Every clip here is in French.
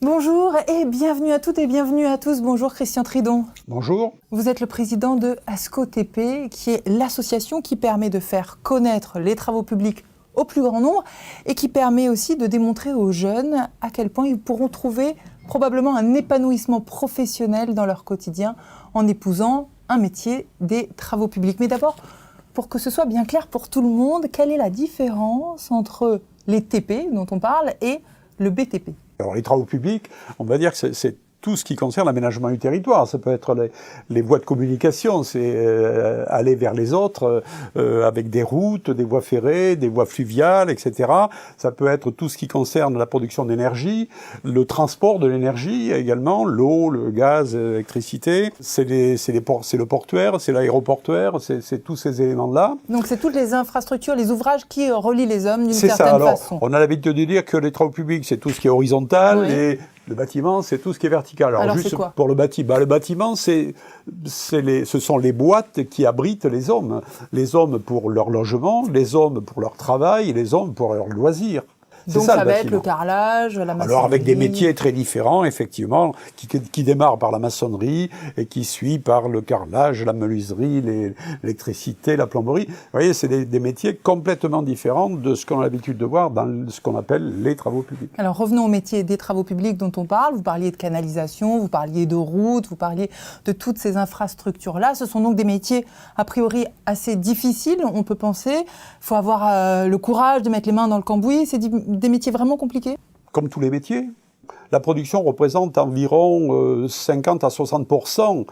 Bonjour et bienvenue à toutes et bienvenue à tous. Bonjour Christian Tridon. Bonjour. Vous êtes le président de ASCO-TP, qui est l'association qui permet de faire connaître les travaux publics au plus grand nombre et qui permet aussi de démontrer aux jeunes à quel point ils pourront trouver probablement un épanouissement professionnel dans leur quotidien en épousant un métier des travaux publics. Mais d'abord, pour que ce soit bien clair pour tout le monde, quelle est la différence entre les TP dont on parle et le BTP ? Alors les travaux publics, on va dire que c'est tout ce qui concerne l'aménagement du territoire. Ça peut être les voies de communication, c'est aller vers les autres avec des routes, des voies ferrées, des voies fluviales, etc. Ça peut être tout ce qui concerne la production d'énergie, le transport de l'énergie également, l'eau, le gaz, l'électricité. C'est le portuaire, c'est l'aéroportuaire, c'est tous ces éléments-là. Donc c'est toutes les infrastructures, les ouvrages qui relient les hommes d'une certaine façon. façon. On a l'habitude de dire que les travaux publics, c'est tout ce qui est horizontal, oui. Et le bâtiment, c'est tout ce qui est vertical. Alors juste c'est quoi ? Pour le bâtiment, ce sont les boîtes qui abritent les hommes. Les hommes pour leur logement, les hommes pour leur travail, et les hommes pour leurs loisirs. Donc ça va être le carrelage, la maçonnerie. Alors avec des métiers très différents, effectivement, qui démarrent par la maçonnerie et qui suivent par le carrelage, la menuiserie, l'électricité, la plomberie. Vous voyez, c'est des métiers complètement différents de ce qu'on a l'habitude de voir dans ce qu'on appelle les travaux publics. Alors revenons au métier des travaux publics dont on parle. Vous parliez de canalisation, vous parliez de routes, vous parliez de toutes ces infrastructures-là. Ce sont donc des métiers a priori assez difficiles, on peut penser. Il faut avoir le courage de mettre les mains dans le cambouis. C'est des métiers vraiment compliqués ? Comme tous les métiers. La production représente environ 50 à 60%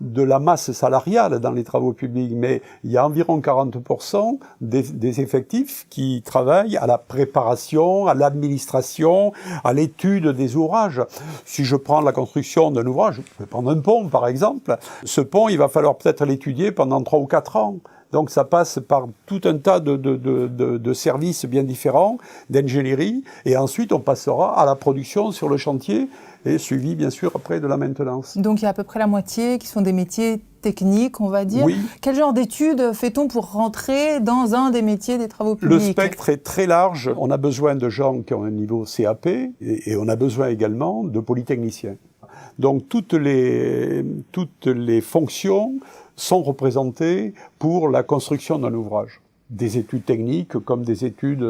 de la masse salariale dans les travaux publics, mais il y a environ 40% des effectifs qui travaillent à la préparation, à l'administration, à l'étude des ouvrages. Si je prends la construction d'un ouvrage, je vais prendre un pont par exemple, ce pont, il va falloir peut-être l'étudier pendant 3 ou 4 ans. Donc ça passe par tout un tas de services bien différents, d'ingénierie, et ensuite on passera à la production sur le chantier, et suivi bien sûr après de la maintenance. Donc il y a à peu près la moitié qui sont des métiers techniques, on va dire. Oui. Quel genre d'études fait-on pour rentrer dans un des métiers des travaux publics ? Le spectre est très large. On a besoin de gens qui ont un niveau CAP, et on a besoin également de polytechniciens. Donc toutes les fonctions sont représentées pour la construction d'un ouvrage. Des études techniques comme des études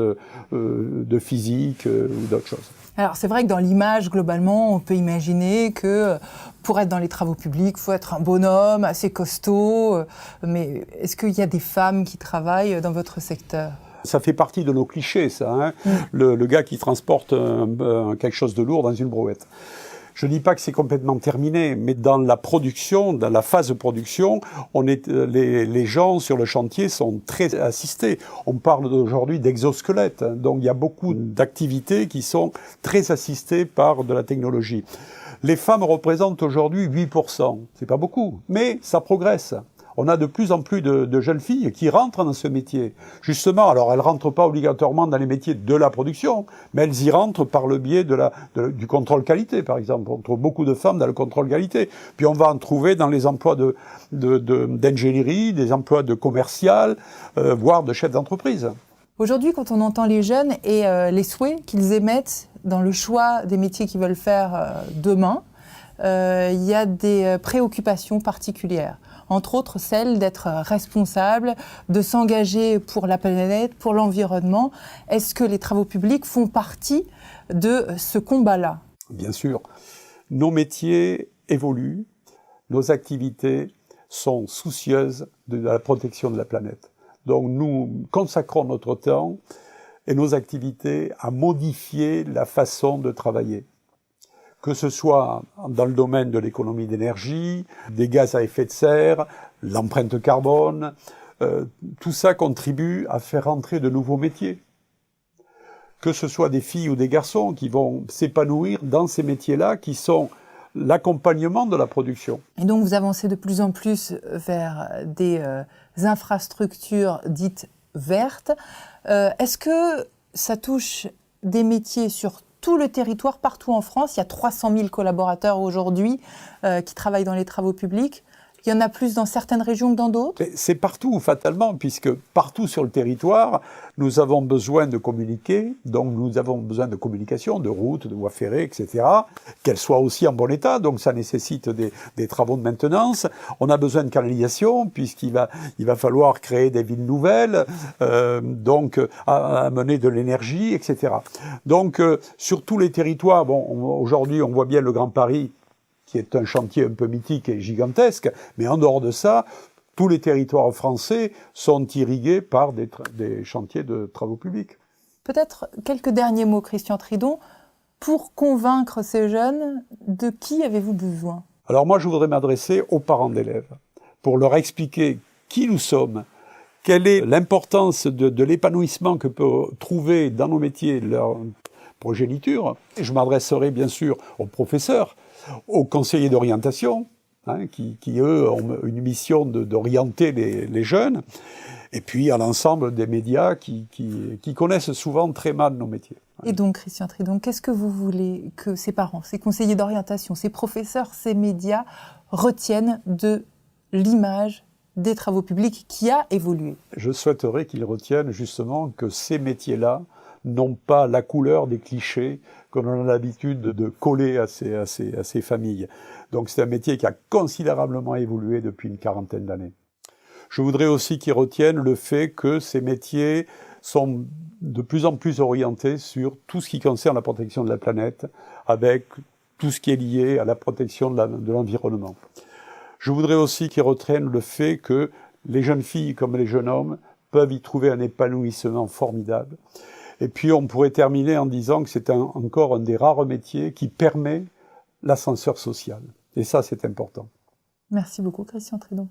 de physique ou d'autres choses. Alors c'est vrai que dans l'image, globalement, on peut imaginer que pour être dans les travaux publics, il faut être un bonhomme, assez costaud. Mais est-ce qu'il y a des femmes qui travaillent dans votre secteur ? Ça fait partie de nos clichés, ça. Hein. Le gars qui transporte quelque chose de lourd dans une brouette. Je ne dis pas que c'est complètement terminé, mais dans la production, dans la phase de production, les gens sur le chantier sont très assistés. On parle aujourd'hui d'exosquelettes, hein, donc il y a beaucoup d'activités qui sont très assistées par de la technologie. Les femmes représentent aujourd'hui 8%, c'est pas beaucoup, mais ça progresse. On a de plus en plus de jeunes filles qui rentrent dans ce métier. Justement, alors elles rentrent pas obligatoirement dans les métiers de la production, mais elles y rentrent par le biais du contrôle qualité, par exemple. On trouve beaucoup de femmes dans le contrôle qualité. Puis on va en trouver dans les emplois d'ingénierie, des emplois de commercial, voire de chef d'entreprise. Aujourd'hui, quand on entend les jeunes et les souhaits qu'ils émettent dans le choix des métiers qu'ils veulent faire demain, il y a des préoccupations particulières. Entre autres, celle d'être responsable, de s'engager pour la planète, pour l'environnement. Est-ce que les travaux publics font partie de ce combat-là ? Bien sûr. Nos métiers évoluent, nos activités sont soucieuses de la protection de la planète. Donc nous consacrons notre temps et nos activités à modifier la façon de travailler. Que ce soit dans le domaine de l'économie d'énergie, des gaz à effet de serre, l'empreinte carbone, tout ça contribue à faire entrer de nouveaux métiers. Que ce soit des filles ou des garçons qui vont s'épanouir dans ces métiers-là, qui sont l'accompagnement de la production. Et donc vous avancez de plus en plus vers des infrastructures dites vertes. Est-ce que ça touche des métiers sur tout le territoire, partout en France? Il y a 300 000 collaborateurs aujourd'hui qui travaillent dans les travaux publics. Il y en a plus dans certaines régions que dans d'autres? C'est partout, fatalement, puisque partout sur le territoire, nous avons besoin de communiquer, donc nous avons besoin de communication, de routes, de voies ferrées, etc., qu'elles soient aussi en bon état, donc ça nécessite des travaux de maintenance. On a besoin de canalisation, puisqu'il va falloir créer des villes nouvelles, donc amener de l'énergie, etc. Donc, sur tous les territoires, bon, aujourd'hui, on voit bien le Grand Paris, qui est un chantier un peu mythique et gigantesque, mais en dehors de ça, tous les territoires français sont irrigués par des chantiers de travaux publics. Peut-être quelques derniers mots, Christian Tridon. Pour convaincre ces jeunes, de qui avez-vous besoin? Alors moi, je voudrais m'adresser aux parents d'élèves pour leur expliquer qui nous sommes, quelle est l'importance de l'épanouissement que peut trouver dans nos métiers leur progéniture. Et je m'adresserai bien sûr aux professeurs, aux conseillers d'orientation, qui eux ont une mission d'orienter les jeunes, et puis à l'ensemble des médias qui connaissent souvent très mal nos métiers. Et donc, Christian Tridon, qu'est-ce que vous voulez que ces parents, ces conseillers d'orientation, ces professeurs, ces médias retiennent de l'image des travaux publics qui a évolué? Je souhaiterais qu'ils retiennent justement que ces métiers-là n'ont pas la couleur des clichés qu'on a l'habitude de coller à ces familles. Donc c'est un métier qui a considérablement évolué depuis une quarantaine d'années. Je voudrais aussi qu'ils retiennent le fait que ces métiers sont de plus en plus orientés sur tout ce qui concerne la protection de la planète, avec tout ce qui est lié à la protection de l'environnement. Je voudrais aussi qu'ils retiennent le fait que les jeunes filles comme les jeunes hommes peuvent y trouver un épanouissement formidable. Et puis on pourrait terminer en disant que c'est encore un des rares métiers qui permet l'ascenseur social. Et ça, c'est important. Merci beaucoup, Christian Tridon.